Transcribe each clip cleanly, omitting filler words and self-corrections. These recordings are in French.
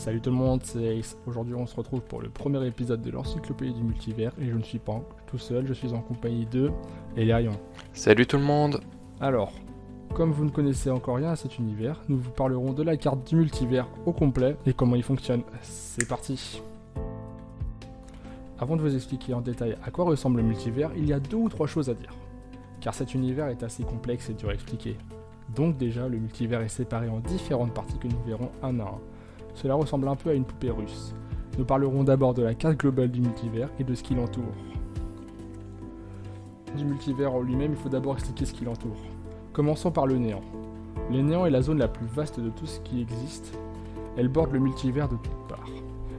Salut tout le monde, c'est Ace. Aujourd'hui on se retrouve pour le premier épisode de l'encyclopédie du multivers et je ne suis pas tout seul, je suis en compagnie de Elarion. Salut tout le monde. Alors, comme vous ne connaissez encore rien à cet univers, nous vous parlerons de la carte du multivers au complet et comment il fonctionne. C'est parti. Avant de vous expliquer en détail à quoi ressemble le multivers, il y a 2 ou 3 choses à dire. Car cet univers est assez complexe et dur à expliquer. Donc déjà, le multivers est séparé en différentes parties que nous verrons un à un. Cela ressemble un peu à une poupée russe. Nous parlerons d'abord de la carte globale du multivers et de ce qui l'entoure. Du multivers en lui-même, il faut d'abord expliquer ce qui l'entoure. Commençons par le néant. Le néant est la zone la plus vaste de tout ce qui existe. Elle borde le multivers de toutes parts.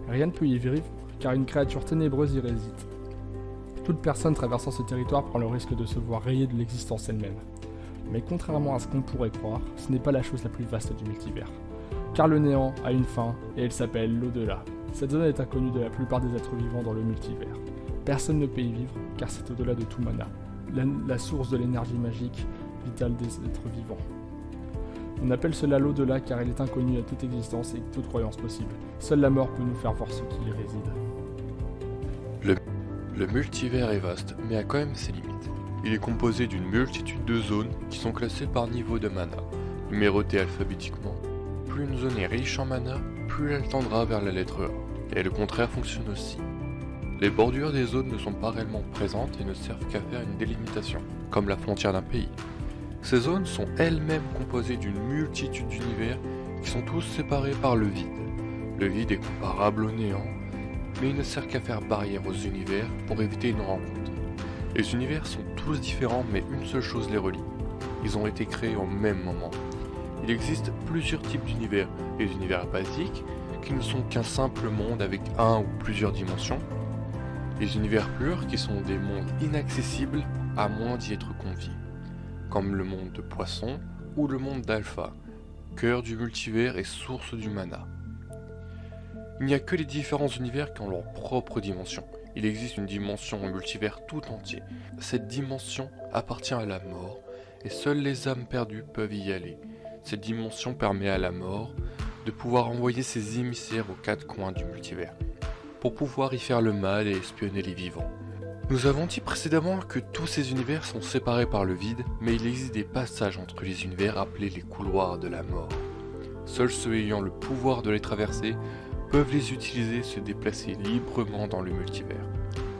Rien ne peut y vivre car une créature ténébreuse y réside. Toute personne traversant ce territoire prend le risque de se voir rayée de l'existence elle-même. Mais contrairement à ce qu'on pourrait croire, ce n'est pas la chose la plus vaste du multivers. Car le néant a une fin, et elle s'appelle l'au-delà. Cette zone est inconnue de la plupart des êtres vivants dans le multivers. Personne ne peut y vivre, car c'est au-delà de tout mana, la source de l'énergie magique vitale des êtres vivants. On appelle cela l'au-delà car elle est inconnue à toute existence et toute croyance possible. Seule la mort peut nous faire voir ce qui y réside. Le multivers est vaste, mais a quand même ses limites. Il est composé d'une multitude de zones qui sont classées par niveau de mana, numérotées alphabétiquement. Plus une zone est riche en mana, plus elle tendra vers la lettre A. Et le contraire fonctionne aussi. Les bordures des zones ne sont pas réellement présentes et ne servent qu'à faire une délimitation, comme la frontière d'un pays. Ces zones sont elles-mêmes composées d'une multitude d'univers qui sont tous séparés par le vide. Le vide est comparable au néant, mais il ne sert qu'à faire barrière aux univers pour éviter une rencontre. Les univers sont tous différents, mais une seule chose les relie. Ils ont été créés au même moment. Il existe plusieurs types d'univers. Les univers basiques, qui ne sont qu'un simple monde avec un ou plusieurs dimensions. Les univers purs, qui sont des mondes inaccessibles à moins d'y être conviés, comme le monde de Poisson ou le monde d'Alpha, cœur du multivers et source du mana. Il n'y a que les différents univers qui ont leur propre dimension. Il existe une dimension au multivers tout entier. Cette dimension appartient à la mort, et seules les âmes perdues peuvent y aller. Cette dimension permet à la mort de pouvoir envoyer ses émissaires aux 4 coins du multivers, pour pouvoir y faire le mal et espionner les vivants. Nous avons dit précédemment que tous ces univers sont séparés par le vide, mais il existe des passages entre les univers appelés les couloirs de la mort. Seuls ceux ayant le pouvoir de les traverser peuvent les utiliser et se déplacer librement dans le multivers.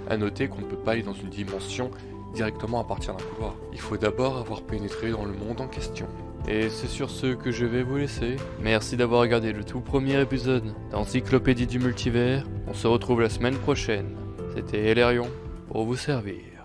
A noter qu'on ne peut pas aller dans une dimension directement à partir d'un couloir. Il faut d'abord avoir pénétré dans le monde en question. Et c'est sur ce que je vais vous laisser. Merci d'avoir regardé le tout premier épisode d'Encyclopédie du multivers. On se retrouve la semaine prochaine. C'était Elarion pour vous servir.